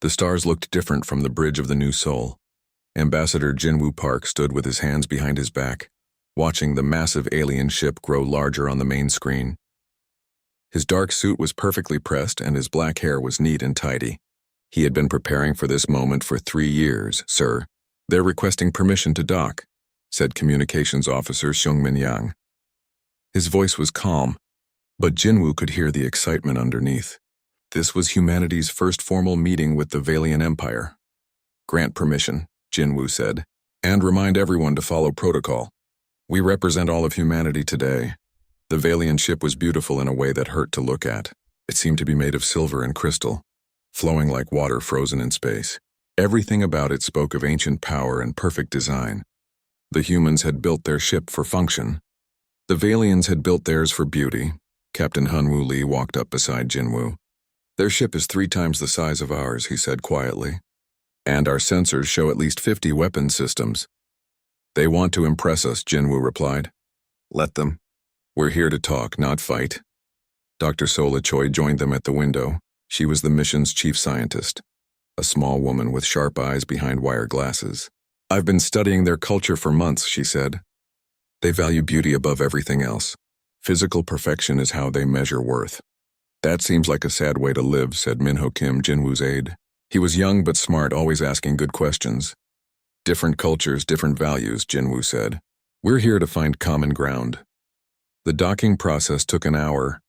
The stars looked different from the bridge of the New Sol. Ambassador Jinwoo Park stood with his hands behind his back, watching the massive alien ship grow larger on the main screen. His dark suit was perfectly pressed and his black hair was neat and tidy. He had been preparing for this moment for 3 years, sir. They're requesting permission to dock, said Communications Officer Seung-min Yang. His voice was calm, but Jinwoo could hear the excitement underneath. This was humanity's first formal meeting with the Valian Empire. Grant permission, Jinwoo said, and remind everyone to follow protocol. We represent all of humanity today. The Valian ship was beautiful in a way that hurt to look at. It seemed to be made of silver and crystal, flowing like water frozen in space. Everything about it spoke of ancient power and perfect design. The humans had built their ship for function. The Valians had built theirs for beauty. Captain Hunwoo Lee walked up beside Jinwoo. Their ship is 3 times the size of ours, he said quietly. And our sensors show at least 50 weapon systems. They want to impress us, Jinwoo replied. Let them. We're here to talk, not fight. Dr. Sola Choi joined them at the window. She was the mission's chief scientist, a small woman with sharp eyes behind wire glasses. I've been studying their culture for months, she said. They value beauty above everything else. Physical perfection is how they measure worth. That seems like a sad way to live, said Minho Kim, Jinwoo's aide. He was young but smart, always asking good questions. Different cultures, different values, Jinwoo said. We're here to find common ground. The docking process took an hour.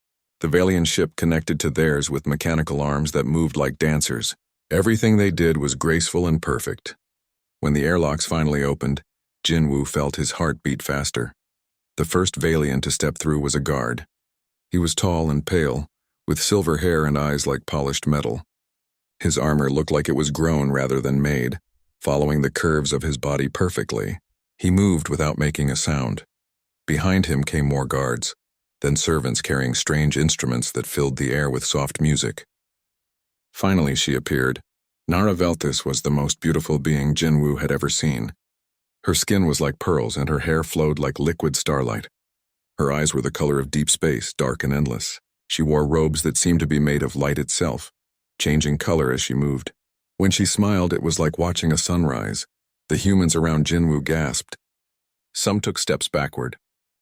The Valian ship connected to theirs with mechanical arms that moved like dancers. Everything they did was graceful and perfect. When the airlocks finally opened, Jinwoo felt his heart beat faster. The first Valian to step through was a guard. He was tall and pale, with silver hair and eyes like polished metal. His armor looked like it was grown rather than made, following the curves of his body perfectly. He moved without making a sound. Behind him came more guards, then servants carrying strange instruments that filled the air with soft music. Finally she appeared. Nara Velthis was the most beautiful being Jinwoo had ever seen. Her skin was like pearls and her hair flowed like liquid starlight. Her eyes were the color of deep space, dark and endless. She wore robes that seemed to be made of light itself, changing color as she moved. When she smiled, it was like watching a sunrise. The humans around Jinwoo gasped. Some took steps backward.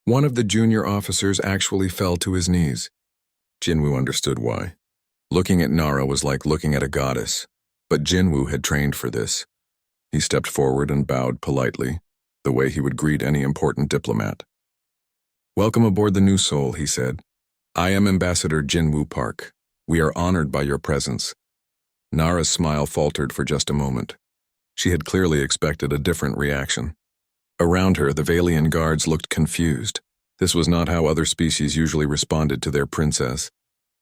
One of the junior officers actually fell to his knees. Jinwoo understood why. Looking at Nara was like looking at a goddess, but Jinwoo had trained for this. He stepped forward and bowed politely, the way he would greet any important diplomat. Welcome aboard the New Sol, he said. I am Ambassador Jinwoo Park. We are honored by your presence. Nara's smile faltered for just a moment. She had clearly expected a different reaction. Around her, the Valian guards looked confused. This was not how other species usually responded to their princess.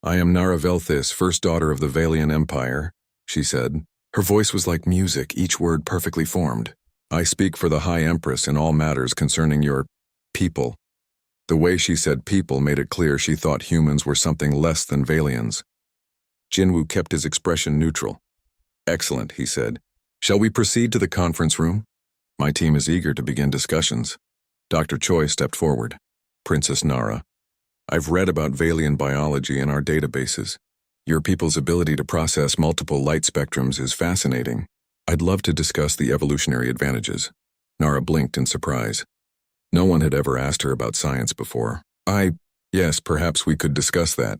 I am Nara Velthis, first daughter of the Valian Empire, she said. Her voice was like music, each word perfectly formed. I speak for the High Empress in all matters concerning your people. The way she said people made it clear she thought humans were something less than Valians. Jinwoo kept his expression neutral. Excellent, he said. Shall we proceed to the conference room? My team is eager to begin discussions. Dr. Choi stepped forward. Princess Nara, I've read about Valian biology in our databases. Your people's ability to process multiple light spectrums is fascinating. I'd love to discuss the evolutionary advantages. Nara blinked in surprise. No one had ever asked her about science before. Yes, perhaps we could discuss that.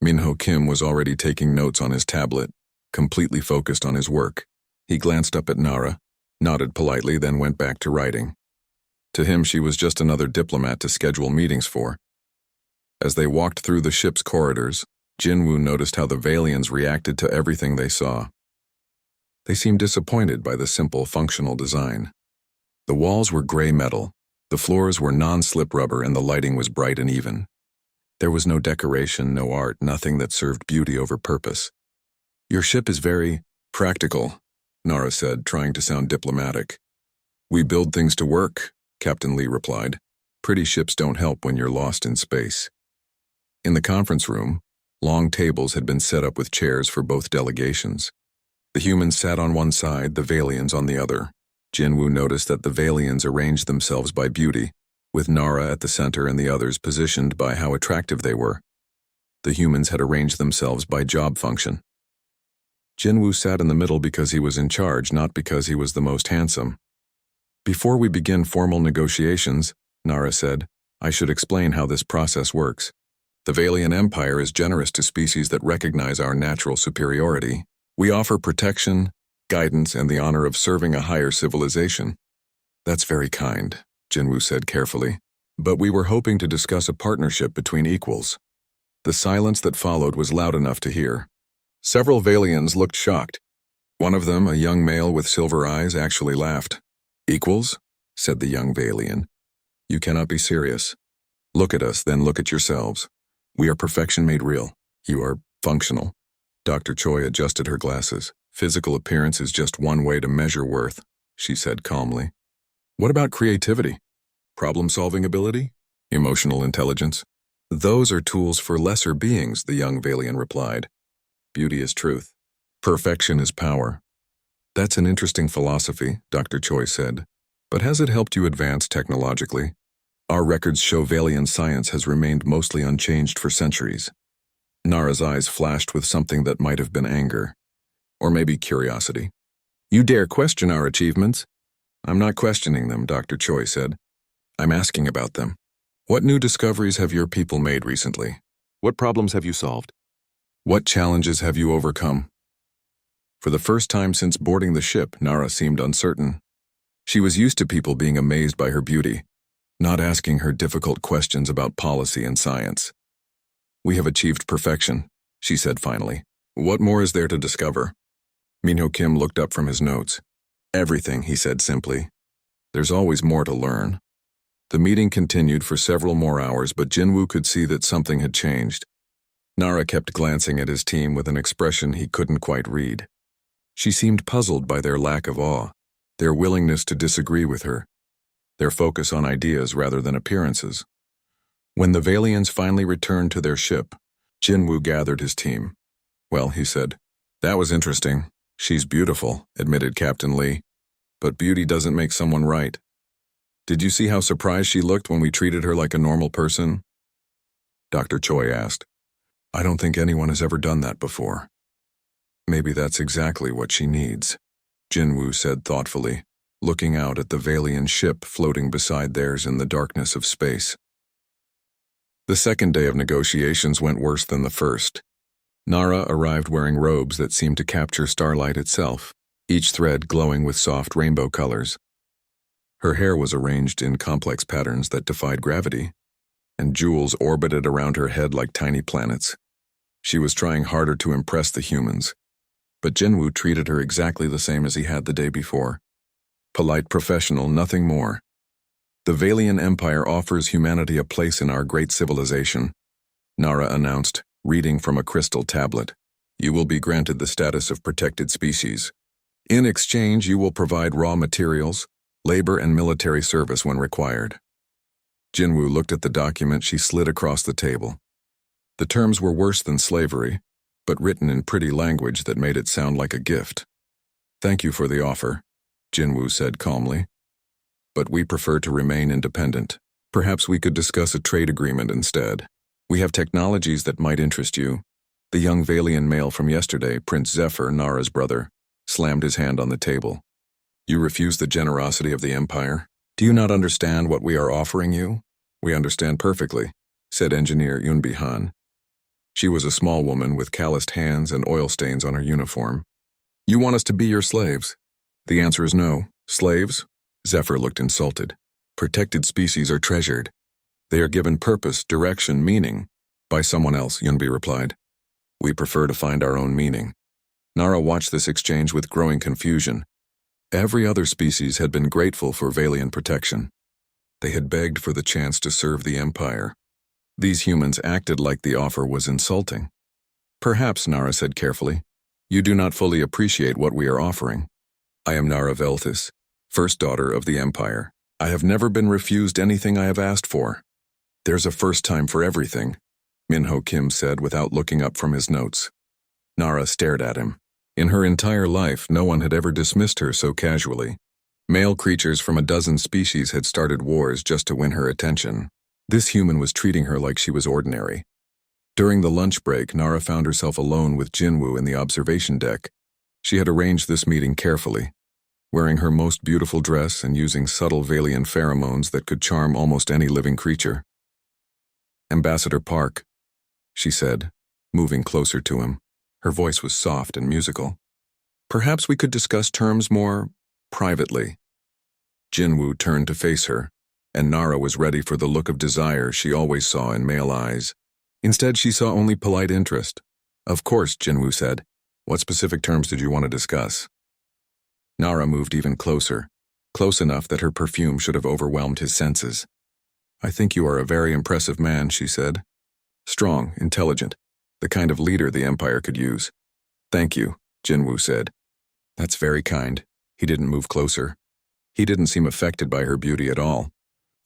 Minho Kim was already taking notes on his tablet, completely focused on his work. He glanced up at Nara, nodded politely, then went back to writing. To him, she was just another diplomat to schedule meetings for. As they walked through the ship's corridors, Jinwoo noticed how the Valians reacted to everything they saw. They seemed disappointed by the simple, functional design. The walls were gray metal, the floors were non-slip rubber, and the lighting was bright and even. There was no decoration, no art, nothing that served beauty over purpose. Your ship is very practical, Nara said, trying to sound diplomatic. We build things to work, Captain Lee replied. Pretty ships don't help when you're lost in space. In the conference room, long tables had been set up with chairs for both delegations. The humans sat on one side, the Valians on the other. Jinwoo noticed that the Valians arranged themselves by beauty, with Nara at the center and the others positioned by how attractive they were. The humans had arranged themselves by job function. Jinwoo sat in the middle because he was in charge, not because he was the most handsome. Before we begin formal negotiations, Nara said, I should explain how this process works. The Valian Empire is generous to species that recognize our natural superiority. We offer protection, guidance, and the honor of serving a higher civilization. That's very kind, Jinwoo said carefully. But we were hoping to discuss a partnership between equals. The silence that followed was loud enough to hear. Several Valians looked shocked. One of them, a young male with silver eyes, actually laughed. Equals? Said the young Valian. You cannot be serious. Look at us, then look at yourselves. We are perfection made real. You are functional. Dr. Choi adjusted her glasses. Physical appearance is just one way to measure worth, she said calmly. What about creativity? Problem-solving ability? Emotional intelligence? Those are tools for lesser beings, the young Valian replied. Beauty is truth. Perfection is power. That's an interesting philosophy, Dr. Choi said. But has it helped you advance technologically? Our records show Valian science has remained mostly unchanged for centuries. Nara's eyes flashed with something that might have been anger. Or maybe curiosity. You dare question our achievements? I'm not questioning them, Dr. Choi said. I'm asking about them. What new discoveries have your people made recently? What problems have you solved? What challenges have you overcome? For the first time since boarding the ship, Nara seemed uncertain. She was used to people being amazed by her beauty, not asking her difficult questions about policy and science. We have achieved perfection, she said finally. What more is there to discover? Minho Kim looked up from his notes. Everything, he said simply. There's always more to learn. The meeting continued for several more hours, but Jinwoo could see that something had changed. Nara kept glancing at his team with an expression he couldn't quite read. She seemed puzzled by their lack of awe, their willingness to disagree with her, their focus on ideas rather than appearances. When the Valians finally returned to their ship, Jinwoo gathered his team. Well, he said, that was interesting. She's beautiful, admitted Captain Lee. But beauty doesn't make someone right. Did you see how surprised she looked when we treated her like a normal person? Dr. Choi asked. I don't think anyone has ever done that before. Maybe that's exactly what she needs, Jinwoo said thoughtfully, looking out at the Valian ship floating beside theirs in the darkness of space. The second day of negotiations went worse than the first. Nara arrived wearing robes that seemed to capture starlight itself, each thread glowing with soft rainbow colors. Her hair was arranged in complex patterns that defied gravity, and jewels orbited around her head like tiny planets. She was trying harder to impress the humans, but Jinwoo treated her exactly the same as he had the day before. Polite professional, nothing more. The Valian Empire offers humanity a place in our great civilization, Nara announced, reading from a crystal tablet. You will be granted the status of protected species. In exchange, you will provide raw materials, labor, and military service when required. Jinwoo looked at the document she slid across the table. The terms were worse than slavery, but written in pretty language that made it sound like a gift. Thank you for the offer, Jinwoo said calmly. But we prefer to remain independent. Perhaps we could discuss a trade agreement instead. We have technologies that might interest you. The young Valian male from yesterday, Prince Zephyr, Nara's brother, slammed his hand on the table. You refuse the generosity of the Empire? Do you not understand what we are offering you? We understand perfectly, said Engineer Yunbi Han. She was a small woman with calloused hands and oil stains on her uniform. You want us to be your slaves? The answer is no. Slaves? Zephyr looked insulted. Protected species are treasured. They are given purpose, direction, meaning. By someone else, Yunbi replied. We prefer to find our own meaning. Nara watched this exchange with growing confusion. Every other species had been grateful for Valian protection. They had begged for the chance to serve the Empire. These humans acted like the offer was insulting. Perhaps, Nara said carefully, you do not fully appreciate what we are offering. I am Nara Veltis, first daughter of the Empire. I have never been refused anything I have asked for. There's a first time for everything, Minho Kim said without looking up from his notes. Nara stared at him. In her entire life, no one had ever dismissed her so casually. Male creatures from a dozen species had started wars just to win her attention. This human was treating her like she was ordinary. During the lunch break, Nara found herself alone with Jinwoo in the observation deck, She had arranged this meeting carefully, wearing her most beautiful dress and using subtle Valian pheromones that could charm almost any living creature. "Ambassador Park," she said, moving closer to him. Her voice was soft and musical. "Perhaps we could discuss terms more privately." Jinwoo turned to face her, and Nara was ready for the look of desire she always saw in male eyes. Instead, she saw only polite interest. "Of course," Jinwoo said. "What specific terms did you want to discuss?" Nara moved even closer, close enough that her perfume should have overwhelmed his senses. "I think you are a very impressive man," she said. "Strong, intelligent, the kind of leader the Empire could use." "Thank you," Jinwoo said. "That's very kind." He didn't move closer. He didn't seem affected by her beauty at all.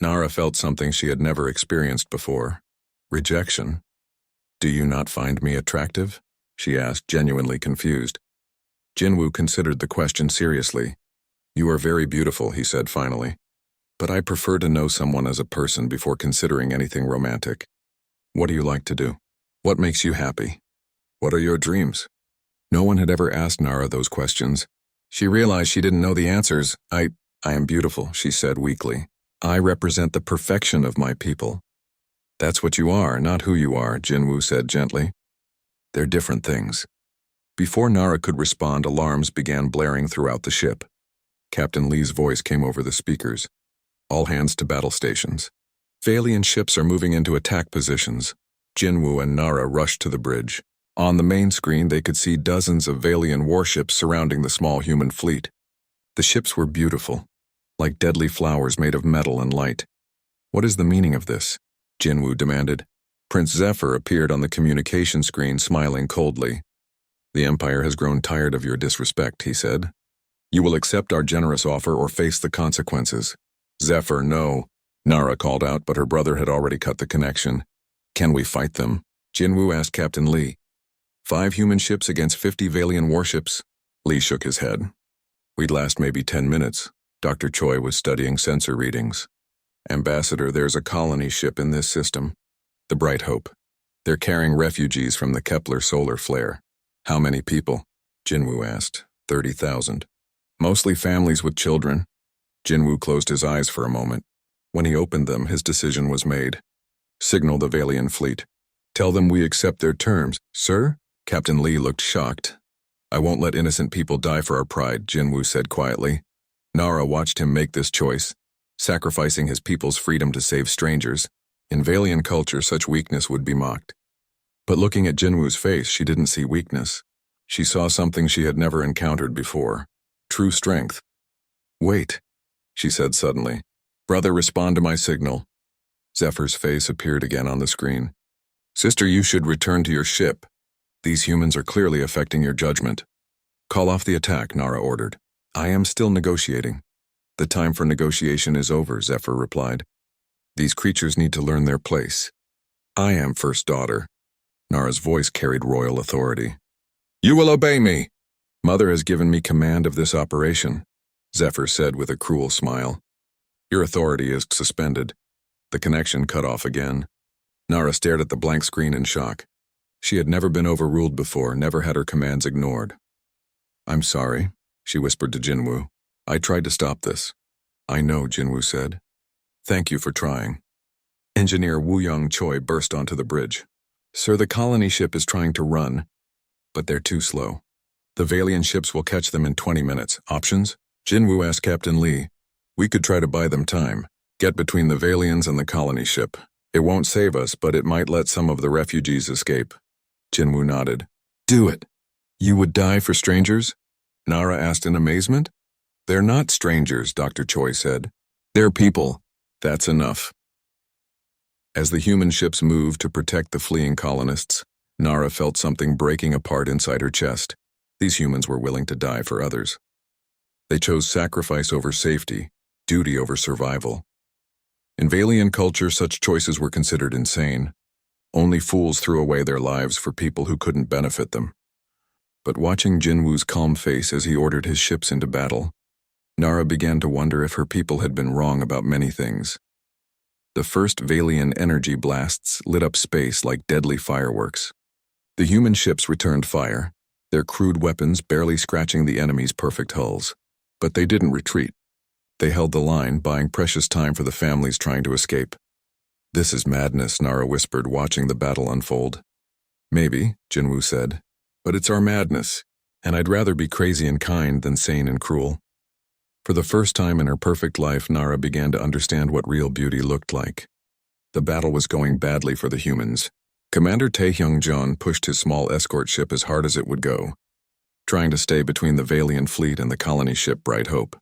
Nara felt something she had never experienced before. Rejection. "Do you not find me attractive?" she asked, genuinely confused. Jinwoo considered the question seriously. "You are very beautiful," he said finally. "But I prefer to know someone as a person before considering anything romantic. What do you like to do? What makes you happy? What are your dreams?" No one had ever asked Nara those questions. She realized she didn't know the answers. I am beautiful," she said weakly. "I represent the perfection of my people." "That's what you are, not who you are," Jinwoo said gently. "They're different things." Before Nara could respond, alarms began blaring throughout the ship. Captain Lee's voice came over the speakers. "All hands to battle stations. Valian ships are moving into attack positions." Jinwoo and Nara rushed to the bridge. On the main screen, they could see dozens of Valian warships surrounding the small human fleet. The ships were beautiful, like deadly flowers made of metal and light. "What is the meaning of this?" Jinwoo demanded. Prince Zephyr appeared on the communication screen, smiling coldly. "The Empire has grown tired of your disrespect," he said. "You will accept our generous offer or face the consequences." "Zephyr, no," Nara called out, but her brother had already cut the connection. "Can we fight them?" Jinwoo asked Captain Lee. 5 human ships against 50 Valian warships?" Lee shook his head. "We'd last maybe 10 minutes. Dr. Choi was studying sensor readings. Ambassador, there's a colony ship in this system. The Bright Hope. They're carrying refugees from the Kepler solar flare." "How many people?" Jinwoo asked. 30,000. "Mostly families with children." Jinwoo closed his eyes for a moment. When he opened them, his decision was made. "Signal the Valian fleet. Tell them we accept their terms." "Sir?" Captain Lee looked shocked. "I won't let innocent people die for our pride," Jinwoo said quietly. Nara watched him make this choice, sacrificing his people's freedom to save strangers. In Valian culture, such weakness would be mocked. But looking at Jinwoo's face, she didn't see weakness. She saw something she had never encountered before. True strength. "Wait," she said suddenly. "Brother, respond to my signal." Zephyr's face appeared again on the screen. "Sister, you should return to your ship. These humans are clearly affecting your judgment." "Call off the attack," Nara ordered. "I am still negotiating." "The time for negotiation is over," Zephyr replied. "These creatures need to learn their place. I am first daughter." Nara's voice carried royal authority. "You will obey me." "Mother has given me command of this operation," Zephyr said with a cruel smile. "Your authority is suspended." The connection cut off again. Nara stared at the blank screen in shock. She had never been overruled before, never had her commands ignored. "I'm sorry," she whispered to Jinwoo. "I tried to stop this." "I know," Jinwoo said. "Thank you for trying." Engineer Woo-young Choi burst onto the bridge. "Sir, the colony ship is trying to run, but they're too slow. The Valian ships will catch them in 20 minutes. Options?" Jinwoo asked Captain Lee. "We could try to buy them time. Get between the Valians and the colony ship. It won't save us, but it might let some of the refugees escape." Jinwoo nodded. "Do it." "You would die for strangers?" Nara asked in amazement. "They're not strangers," Dr. Choi said. "They're people. That's enough." As the human ships moved to protect the fleeing colonists, Nara felt something breaking apart inside her chest. These humans were willing to die for others. They chose sacrifice over safety, duty over survival. In Valian culture, such choices were considered insane. Only fools threw away their lives for people who couldn't benefit them. But watching Jinwoo's calm face as he ordered his ships into battle, Nara began to wonder if her people had been wrong about many things. The first Valian energy blasts lit up space like deadly fireworks. The human ships returned fire, their crude weapons barely scratching the enemy's perfect hulls. But they didn't retreat. They held the line, buying precious time for the families trying to escape. "This is madness," Nara whispered, watching the battle unfold. "Maybe," Jinwoo said, "but it's our madness, and I'd rather be crazy and kind than sane and cruel." For the first time in her perfect life, Nara began to understand what real beauty looked like. The battle was going badly for the humans. Commander Taehyung-jeon pushed his small escort ship as hard as it would go, trying to stay between the Valiant fleet and the colony ship Bright Hope.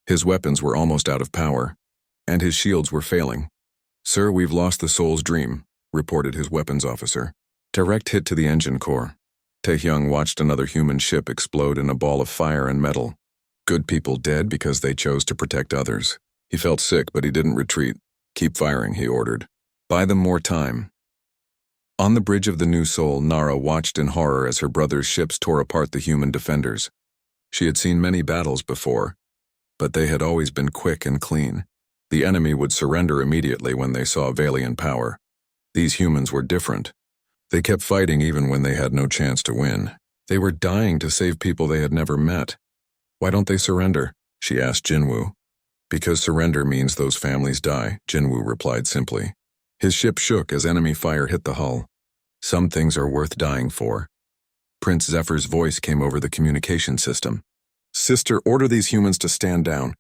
His weapons were almost out of power, and his shields were failing. "Sir, we've lost the Soul's Dream," reported his weapons officer. Direct hit to the engine core. Taehyung watched another human ship explode in a ball of fire and metal. Good people dead because they chose to protect others. He felt sick, but he didn't retreat. "Keep firing," he ordered. "Buy them more time." On the bridge of the New Seoul, Nara watched in horror as her brother's ships tore apart the human defenders. She had seen many battles before, but they had always been quick and clean. The enemy would surrender immediately when they saw Valiant power. These humans were different. They kept fighting even when they had no chance to win. They were dying to save people they had never met. "Why don't they surrender?" she asked Jinwoo. "Because surrender means those families die," Jinwoo replied simply. His ship shook as enemy fire hit the hull. "Some things are worth dying for." Prince Zephyr's voice came over the communication system. "Sister, order these humans to stand down.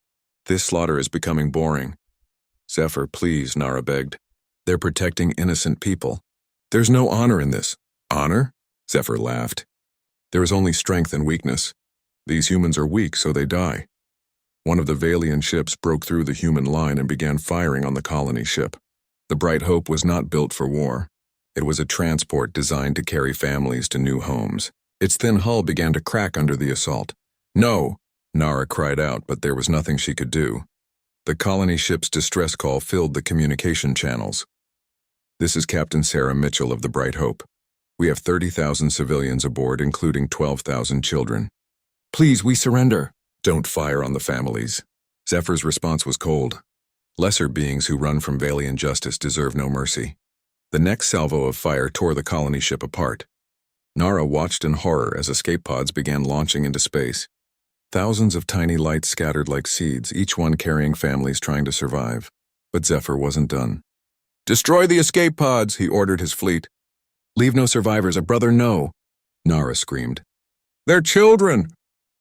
This slaughter is becoming boring." "Zephyr, please," Nara begged. "They're protecting innocent people." "There's no honor in this." "Honor?" Zephyr laughed. "There is only strength and weakness. These humans are weak, so they die." One of the Valiant ships broke through the human line and began firing on the colony ship. The Bright Hope was not built for war. It was a transport designed to carry families to new homes. Its thin hull began to crack under the assault. "No!" Nara cried out, but there was nothing she could do. The colony ship's distress call filled the communication channels. "This is Captain Sarah Mitchell of the Bright Hope. We have 30,000 civilians aboard, including 12,000 children. Please, we surrender." "Don't fire on the families." Zephyr's response was cold. Lesser beings who run from Valiant justice deserve no mercy. The next salvo of fire tore the colony ship apart. Nara watched in horror as escape pods began launching into space. Thousands of tiny lights scattered like seeds, each one carrying families trying to survive. But Zephyr wasn't done. "Destroy the escape pods," he ordered his fleet. "Leave no survivors, a brother, no," Nara screamed. "They're children."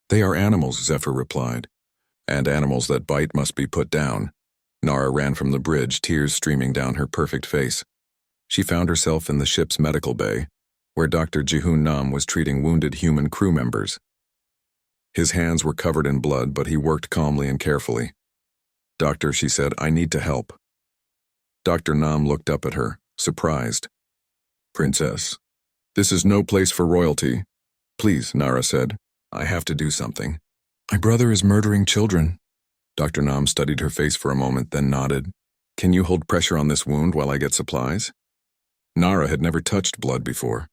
"They are animals," Zephyr replied. "And animals that bite must be put down." Nara ran from the bridge, tears streaming down her perfect face. She found herself in the ship's medical bay, where Dr. Ji-hoon Nam was treating wounded human crew members. His hands were covered in blood, but he worked calmly and carefully. "Doctor," she said, "I need to help." Dr. Nam looked up at her, surprised. "Princess, this is no place for royalty." "Please," Nara said, "I have to do something." "My brother is murdering children." Dr. Nam studied her face for a moment, then nodded. "Can you hold pressure on this wound while I get supplies?" Nara had never touched blood before.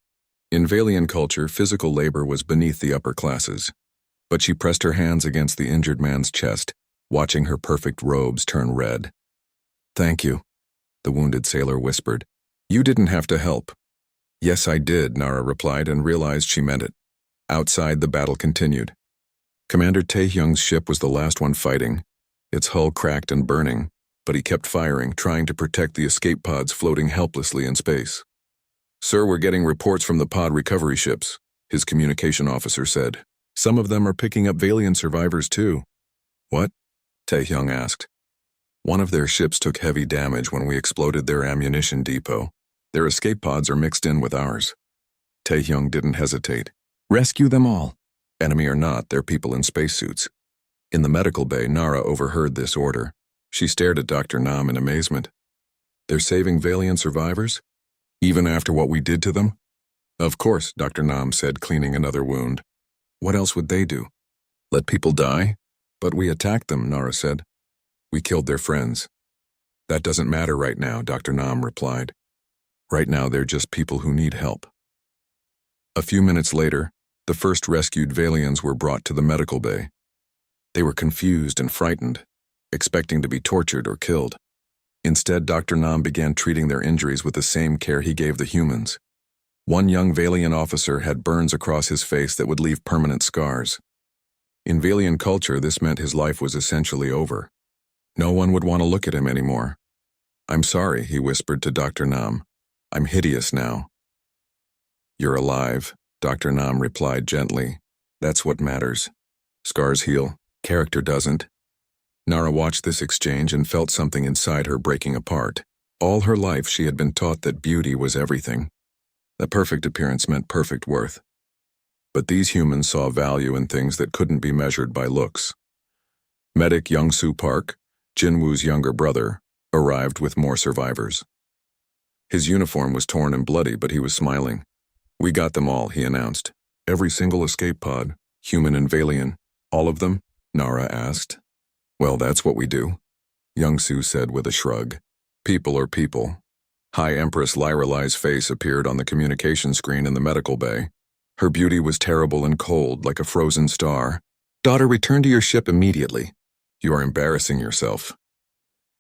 In Valiant culture, physical labor was beneath the upper classes. But she pressed her hands against the injured man's chest, watching her perfect robes turn red. "Thank you," the wounded sailor whispered. "You didn't have to help." "Yes, I did," Nara replied and realized she meant it. Outside, the battle continued. Commander Taehyung's ship was the last one fighting, its hull cracked and burning, but he kept firing, trying to protect the escape pods floating helplessly in space. "Sir, we're getting reports from the pod recovery ships," his communication officer said. "Some of them are picking up Valiant survivors too." "What?" Taehyung asked. "One of their ships took heavy damage when we exploded their ammunition depot. Their escape pods are mixed in with ours." Taehyung didn't hesitate. "Rescue them all. Enemy or not, they're people in spacesuits." In the medical bay, Nara overheard this order. She stared at Dr. Nam in amazement. "They're saving Valiant survivors? Even after what we did to them?" "Of course," Dr. Nam said, cleaning another wound. "What else would they do? Let people die?" "But we attacked them," Nara said. "We killed their friends." "That doesn't matter right now," Dr. Nam replied. "Right now they're just people who need help." A few minutes later, the first rescued Valiants were brought to the medical bay. They were confused and frightened, expecting to be tortured or killed. Instead, Dr. Nam began treating their injuries with the same care he gave the humans. One young Valian officer had burns across his face that would leave permanent scars. In Valian culture, this meant his life was essentially over. No one would want to look at him anymore. "I'm sorry," he whispered to Dr. Nam. "I'm hideous now." "You're alive," Dr. Nam replied gently. "That's what matters. Scars heal. Character doesn't." Nara watched this exchange and felt something inside her breaking apart. All her life she had been taught that beauty was everything. That perfect appearance meant perfect worth. But these humans saw value in things that couldn't be measured by looks. Medic Young-Soo Park, Jinwoo's younger brother, arrived with more survivors. His uniform was torn and bloody, but he was smiling. "We got them all," he announced. "Every single escape pod, human and Valian." "All of them?" Nara asked. "Well, that's what we do," Young-Soo said with a shrug. "People are people." High Empress Lyra Lai's face appeared on the communication screen in the medical bay. Her beauty was terrible and cold, like a frozen star. "Daughter, return to your ship immediately. You are embarrassing yourself."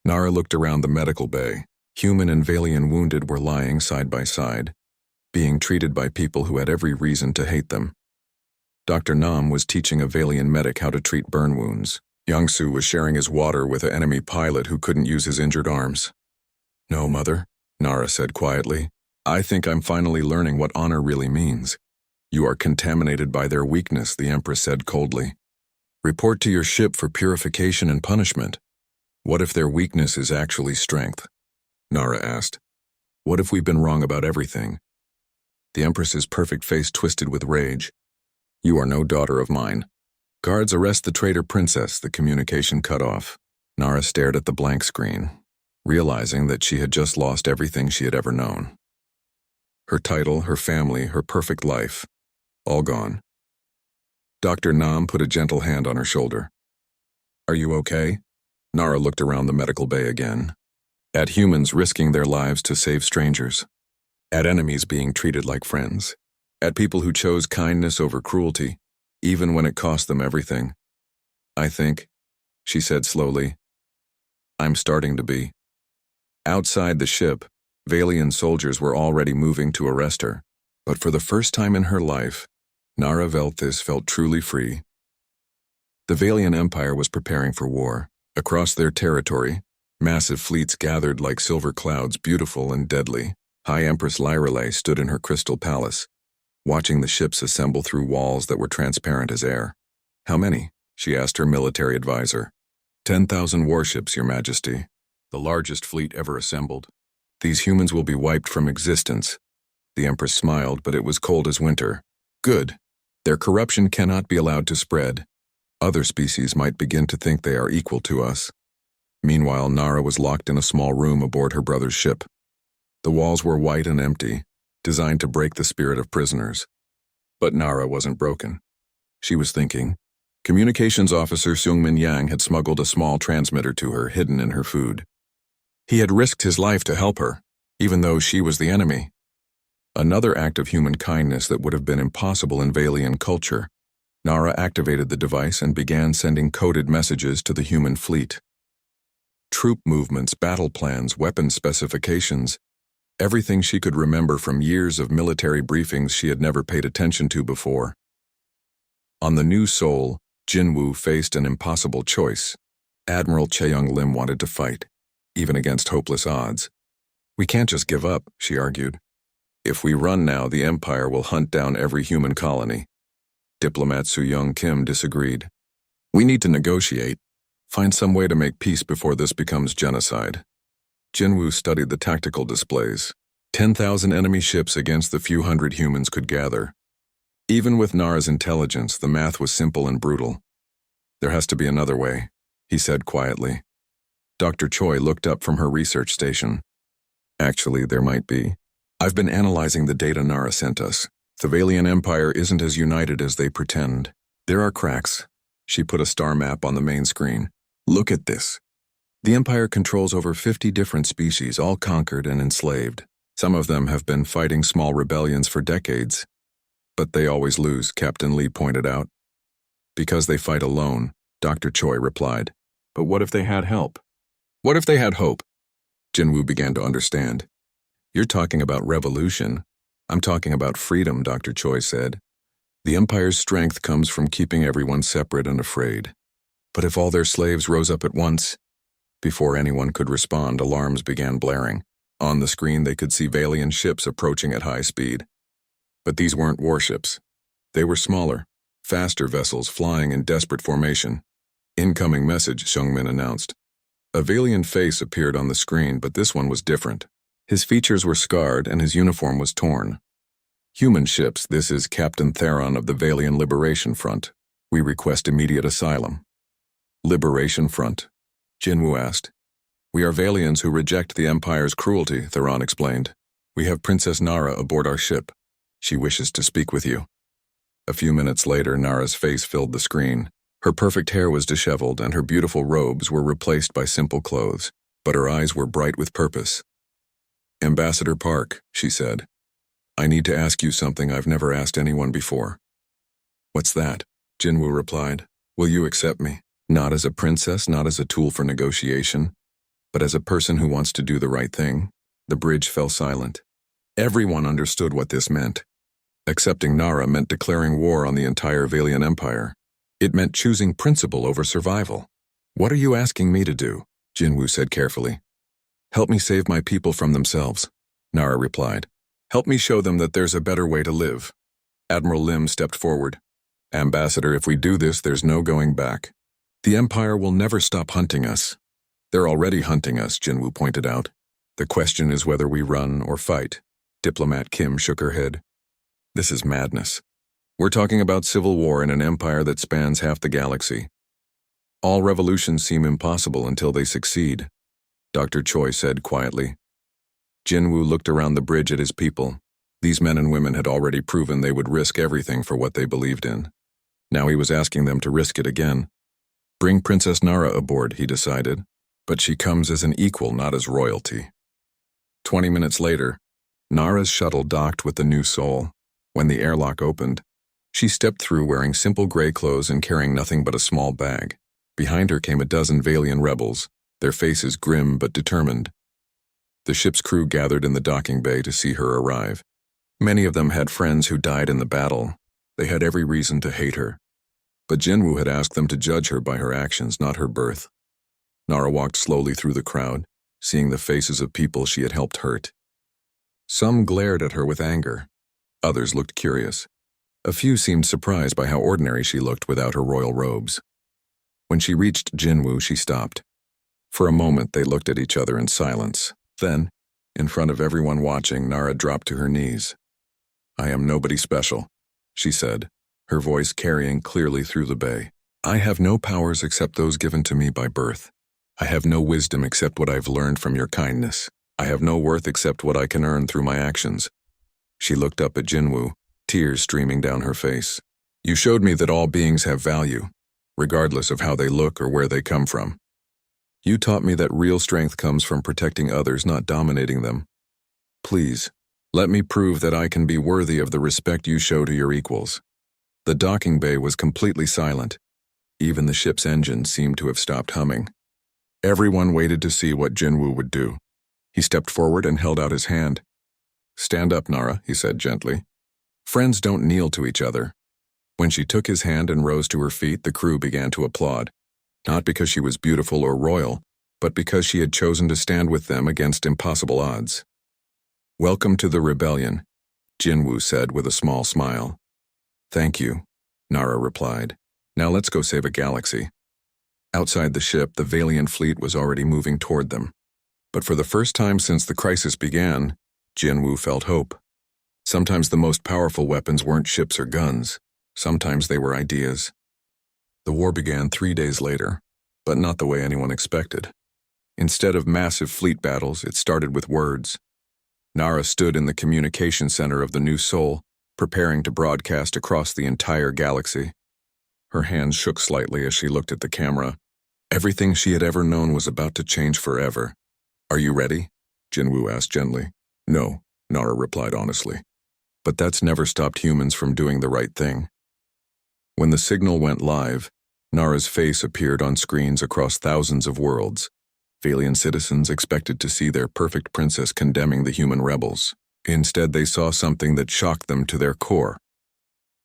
Nara looked around the medical bay. Human and Valian wounded were lying side by side, being treated by people who had every reason to hate them. Dr. Nam was teaching a Valian medic how to treat burn wounds. Young-Soo was sharing his water with an enemy pilot who couldn't use his injured arms. "No, Mother," Nara said quietly. "I think I'm finally learning what honor really means." "You are contaminated by their weakness," the Empress said coldly. "Report to your ship for purification and punishment." "What if their weakness is actually strength?" Nara asked. "What if we've been wrong about everything?" The Empress's perfect face twisted with rage. "You are no daughter of mine." "Guards, arrest the traitor princess," the communication cut off. Nara stared at the blank screen, realizing that she had just lost everything she had ever known. Her title, her family, her perfect life, all gone. Dr. Nam put a gentle hand on her shoulder. "Are you okay?" Nara looked around the medical bay again. At humans risking their lives to save strangers. At enemies being treated like friends. At people who chose kindness over cruelty, even when it cost them everything. "I think," she said slowly, "I'm starting to be." Outside the ship, Valian soldiers were already moving to arrest her, but for the first time in her life, Nara Velthis felt truly free. The Valian Empire was preparing for war. Across their territory, massive fleets gathered like silver clouds, beautiful and deadly. High Empress Lyra Lai stood in her crystal palace, watching the ships assemble through walls that were transparent as air. "How many?" she asked her military advisor. 10,000 warships, Your Majesty. The largest fleet ever assembled. These humans will be wiped from existence." The Empress smiled, but it was cold as winter. "Good. Their corruption cannot be allowed to spread. Other species might begin to think they are equal to us." Meanwhile, Nara was locked in a small room aboard her brother's ship. The walls were white and empty, designed to break the spirit of prisoners. But Nara wasn't broken. She was thinking. Communications officer Seung-Min Yang had smuggled a small transmitter to her, hidden in her food. He had risked his life to help her, even though she was the enemy. Another act of human kindness that would have been impossible in Valian culture. Nara activated the device and began sending coded messages to the human fleet. Troop movements, battle plans, weapon specifications, everything she could remember from years of military briefings she had never paid attention to before. On the new Sol, Jinwoo faced an impossible choice. Admiral Cheong Lim wanted to fight, even against hopeless odds. "We can't just give up," she argued. "If we run now, the Empire will hunt down every human colony." Diplomat Soo-Young Kim disagreed. "We need to negotiate. Find some way to make peace before this becomes genocide." Jinwoo studied the tactical displays. 10,000 enemy ships against the few hundred humans could gather. Even with Nara's intelligence, the math was simple and brutal. "There has to be another way," he said quietly. Dr. Choi looked up from her research station. "Actually, there might be. I've been analyzing the data Nara sent us. The Valian Empire isn't as united as they pretend. There are cracks." She put a star map on the main screen. "Look at this. The Empire controls over 50 different species, all conquered and enslaved. Some of them have been fighting small rebellions for decades. But they always lose," Captain Lee pointed out. "Because they fight alone," Dr. Choi replied. "But what if they had help? What if they had hope?" Jinwoo began to understand. "You're talking about revolution. I'm talking about freedom, Dr. Choi said. The Empire's strength comes from keeping everyone separate and afraid. But if all their slaves rose up at once? Before anyone could respond, alarms began blaring. On the screen, they could see Valian ships approaching at high speed. But these weren't warships. They were smaller, faster vessels flying in desperate formation. Incoming message, Seungmin announced. A Valian face appeared on the screen, but this one was different. His features were scarred and his uniform was torn. Human ships, this is Captain Theron of the Valian Liberation Front. We request immediate asylum. Liberation Front? Jinwoo asked. We are Valians who reject the Empire's cruelty, Theron explained. We have Princess Nara aboard our ship. She wishes to speak with you. A few minutes later, Nara's face filled the screen. Her perfect hair was disheveled and her beautiful robes were replaced by simple clothes, but her eyes were bright with purpose. Ambassador Park, she said. I need to ask you something I've never asked anyone before. What's that? Jinwoo replied. Will you accept me? Not as a princess, not as a tool for negotiation, but as a person who wants to do the right thing. The bridge fell silent. Everyone understood what this meant. Accepting Nara meant declaring war on the entire Valian Empire. It meant choosing principle over survival. What are you asking me to do? Jinwoo said carefully. Help me save my people from themselves, Nara replied. Help me show them that there's a better way to live. Admiral Lim stepped forward. Ambassador, if we do this, there's no going back. The Empire will never stop hunting us. They're already hunting us, Jinwoo pointed out. The question is whether we run or fight. Diplomat Kim shook her head. This is madness. We're talking about civil war in an empire that spans half the galaxy. All revolutions seem impossible until they succeed, Dr. Choi said quietly. Jinwoo looked around the bridge at his people. These men and women had already proven they would risk everything for what they believed in. Now he was asking them to risk it again. Bring Princess Nara aboard, he decided, but she comes as an equal, not as royalty. 20 minutes later, Nara's shuttle docked with the new Soul. When the airlock opened, she stepped through wearing simple gray clothes and carrying nothing but a small bag. Behind her came a dozen Valian rebels, their faces grim but determined. The ship's crew gathered in the docking bay to see her arrive. Many of them had friends who died in the battle. They had every reason to hate her. But Jinwoo had asked them to judge her by her actions, not her birth. Nara walked slowly through the crowd, seeing the faces of people she had helped hurt. Some glared at her with anger. Others looked curious. A few seemed surprised by how ordinary she looked without her royal robes. When she reached Jinwoo, she stopped. For a moment, they looked at each other in silence. Then, in front of everyone watching, Nara dropped to her knees. I am nobody special, she said, her voice carrying clearly through the bay. I have no powers except those given to me by birth. I have no wisdom except what I've learned from your kindness. I have no worth except what I can earn through my actions. She looked up at Jinwoo, tears streaming down her face. You showed me that all beings have value, regardless of how they look or where they come from. You taught me that real strength comes from protecting others, not dominating them. Please, let me prove that I can be worthy of the respect you show to your equals. The docking bay was completely silent. Even the ship's engine seemed to have stopped humming. Everyone waited to see what Jinwoo would do. He stepped forward and held out his hand. Stand up, Nara, he said gently. Friends don't kneel to each other. When she took his hand and rose to her feet, the crew began to applaud. Not because she was beautiful or royal, but because she had chosen to stand with them against impossible odds. Welcome to the rebellion, Jinwoo said with a small smile. Thank you, Nara replied. Now let's go save a galaxy. Outside the ship, the Valian fleet was already moving toward them. But for the first time since the crisis began, Jinwoo felt hope. Sometimes the most powerful weapons weren't ships or guns. Sometimes they were ideas. The war began 3 days later, but not the way anyone expected. Instead of massive fleet battles, it started with words. Nara stood in the communication center of the New Soul, preparing to broadcast across the entire galaxy. Her hands shook slightly as she looked at the camera. Everything she had ever known was about to change forever. Are you ready? Jinwoo asked gently. No, Nara replied honestly. But that's never stopped humans from doing the right thing. When the signal went live, Nara's face appeared on screens across thousands of worlds. Valian citizens expected to see their perfect princess condemning the human rebels. Instead, they saw something that shocked them to their core.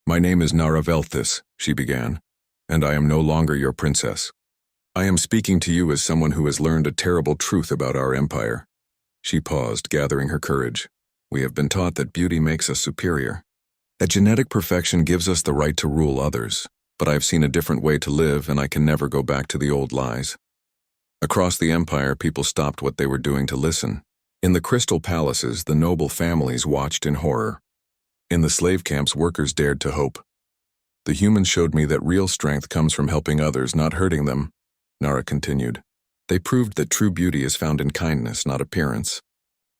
"My name is Nara Velthis," she began, "and I am no longer your princess. I am speaking to you as someone who has learned a terrible truth about our empire." She paused, gathering her courage. "We have been taught that beauty makes us superior, that genetic perfection gives us the right to rule others, but I have seen a different way to live, and I can never go back to the old lies." Across the empire, people stopped what they were doing to listen. In the crystal palaces, the noble families watched in horror. In the slave camps, workers dared to hope. "The humans showed me that real strength comes from helping others, not hurting them," Nara continued. "They proved that true beauty is found in kindness, not appearance.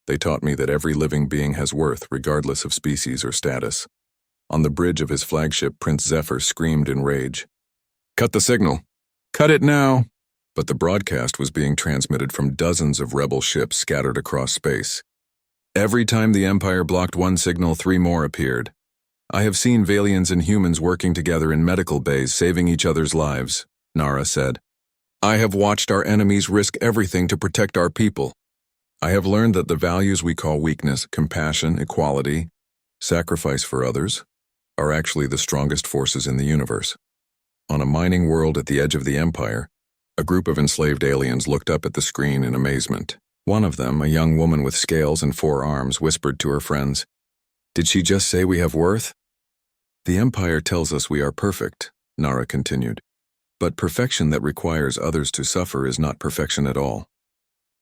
They taught me that every living being has worth, regardless of species or status." On the bridge of his flagship, Prince Zephyr screamed in rage. "Cut the signal! Cut it now!" But the broadcast was being transmitted from dozens of rebel ships scattered across space. Every time the Empire blocked one signal, 3 more appeared. "I have seen Valians and humans working together in medical bays, saving each other's lives," Nara said. "I have watched our enemies risk everything to protect our people. I have learned that the values we call weakness, compassion, equality, sacrifice for others, are actually the strongest forces in the universe." On a mining world at the edge of the Empire, a group of enslaved aliens looked up at the screen in amazement. One of them, a young woman with scales and 4 arms, whispered to her friends, "Did she just say we have worth?" "The Empire tells us we are perfect," Nara continued. "But perfection that requires others to suffer is not perfection at all.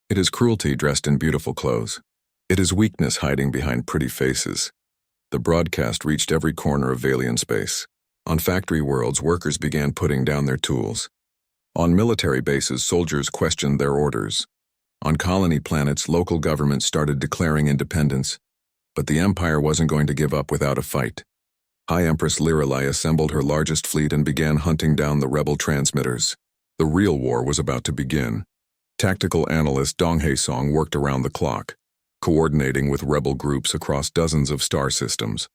It is cruelty dressed in beautiful clothes. It is weakness hiding behind pretty faces." The broadcast reached every corner of Valian space. On factory worlds, workers began putting down their tools. On military bases, soldiers questioned their orders. On colony planets, local governments started declaring independence. But the Empire wasn't going to give up without a fight. High Empress Lirelai assembled her largest fleet and began hunting down the rebel transmitters. The real war was about to begin. Tactical analyst Dong Hae-song worked around the clock, coordinating with rebel groups across dozens of star systems.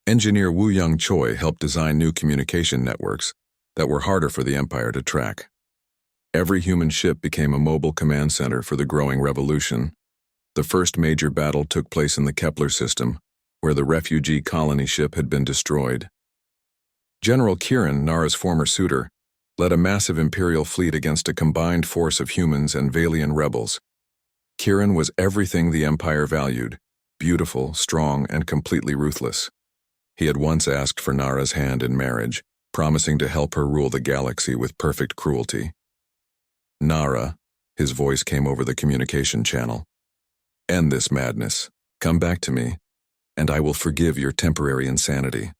Engineer Woo Young Choi helped design new communication networks that were harder for the Empire to track. Every human ship became a mobile command center for the growing revolution. The first major battle took place in the Kepler system, where the refugee colony ship had been destroyed. General Kiran, Nara's former suitor, led a massive Imperial fleet against a combined force of humans and Valian rebels. Kiran was everything the Empire valued: beautiful, strong, and completely ruthless. He had once asked for Nara's hand in marriage, promising to help her rule the galaxy with perfect cruelty. "Nara," his voice came over the communication channel, "end this madness. Come back to me, and I will forgive your temporary insanity."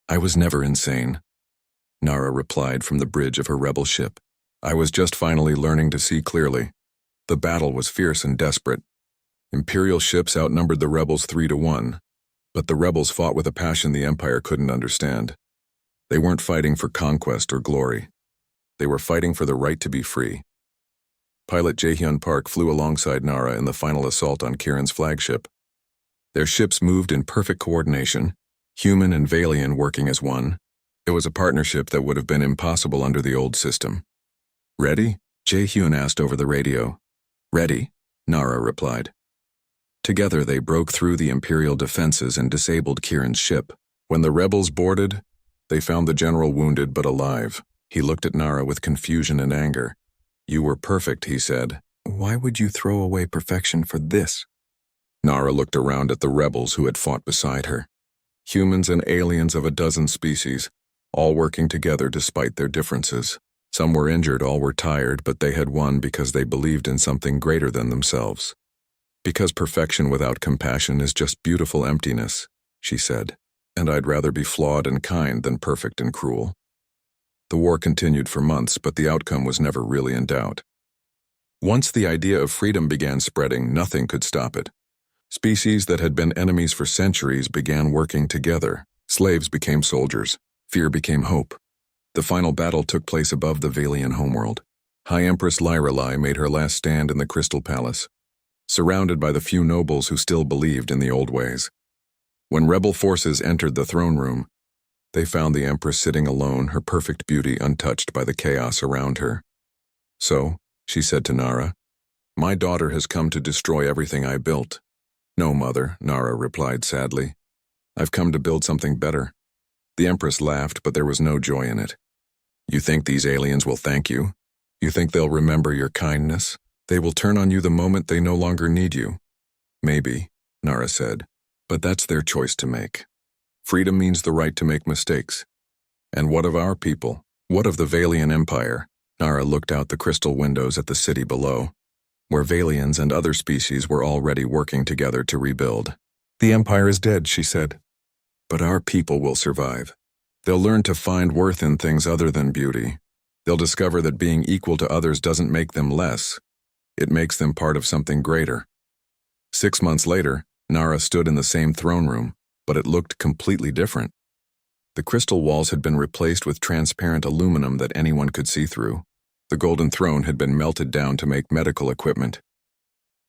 "I was never insane," Nara replied from the bridge of her rebel ship. "I was just finally learning to see clearly." The battle was fierce and desperate. Imperial ships outnumbered the rebels 3-1, but the rebels fought with a passion the Empire couldn't understand. They weren't fighting for conquest or glory. They were fighting for the right to be free. Pilot Jae-hyun Park flew alongside Nara in the final assault on Kiran's flagship. Their ships moved in perfect coordination, human and Valian working as one. It was a partnership that would have been impossible under the old system. "Ready?" Jae-hyun asked over the radio. "Ready," Nara replied. Together they broke through the Imperial defenses and disabled Kiran's ship. When the rebels boarded, they found the general wounded but alive. He looked at Nara with confusion and anger. "You were perfect," he said. "Why would you throw away perfection for this?" Nara looked around at the rebels who had fought beside her. Humans and aliens of a dozen species, all working together despite their differences. Some were injured, all were tired, but they had won because they believed in something greater than themselves. "Because perfection without compassion is just beautiful emptiness," she said. "And I'd rather be flawed and kind than perfect and cruel." The war continued for months, but the outcome was never really in doubt. Once the idea of freedom began spreading, nothing could stop it. Species that had been enemies for centuries began working together. Slaves became soldiers. Fear became hope. The final battle took place above the Valian homeworld. High Empress Lirelai made her last stand in the Crystal Palace, surrounded by the few nobles who still believed in the old ways. When rebel forces entered the throne room, they found the Empress sitting alone, her perfect beauty untouched by the chaos around her. "So," she said to Nara, "my daughter has come to destroy everything I built." No, Mother, Nara replied sadly. I've come to build something better. The Empress laughed, but there was no joy in it. You think these aliens will thank you? You think they'll remember your kindness? They will turn on you the moment they no longer need you. Maybe, Nara said, but that's their choice to make. Freedom means the right to make mistakes. And what of our people? What of the Valian Empire? Nara looked out the crystal windows at the city below, where Valians and other species were already working together to rebuild. The Empire is dead, she said. But our people will survive. They'll learn to find worth in things other than beauty. They'll discover that being equal to others doesn't make them less. It makes them part of something greater. 6 months later, Nara stood in the same throne room, but it looked completely different. The crystal walls had been replaced with transparent aluminum that anyone could see through. The golden throne had been melted down to make medical equipment.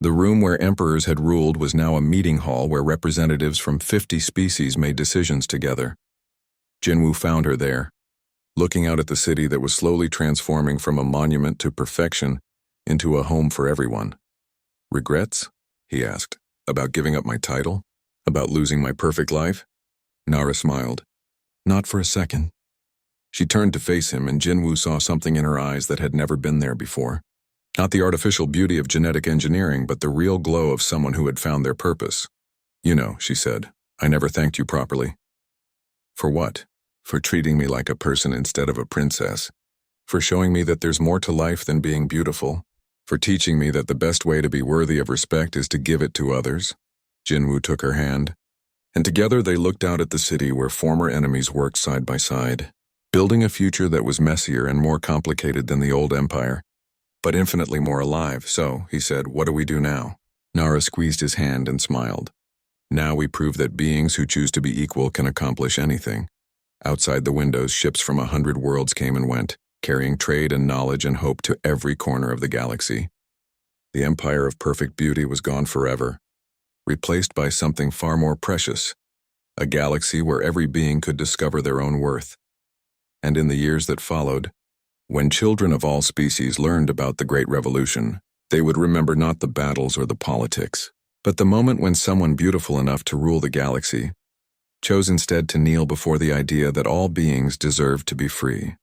The room where emperors had ruled was now a meeting hall where representatives from 50 species made decisions together. Jinwoo found her there, looking out at the city that was slowly transforming from a monument to perfection into a home for everyone. Regrets? He asked. About giving up my title? About losing my perfect life? Nara smiled. Not for a second. She turned to face him, and Jinwoo saw something in her eyes that had never been there before. Not the artificial beauty of genetic engineering, but the real glow of someone who had found their purpose. You know, she said, I never thanked you properly. For what? For treating me like a person instead of a princess. For showing me that there's more to life than being beautiful. For teaching me that the best way to be worthy of respect is to give it to others. Jinwoo took her hand, and together they looked out at the city where former enemies worked side by side, building a future that was messier and more complicated than the old empire, but infinitely more alive. So, he said, what do we do now? Nara squeezed his hand and smiled. Now we prove that beings who choose to be equal can accomplish anything. Outside the windows, ships from 100 worlds came and went, carrying trade and knowledge and hope to every corner of the galaxy. The empire of perfect beauty was gone forever, replaced by something far more precious, a galaxy where every being could discover their own worth. And in the years that followed, when children of all species learned about the Great Revolution, they would remember not the battles or the politics, but the moment when someone beautiful enough to rule the galaxy chose instead to kneel before the idea that all beings deserved to be free.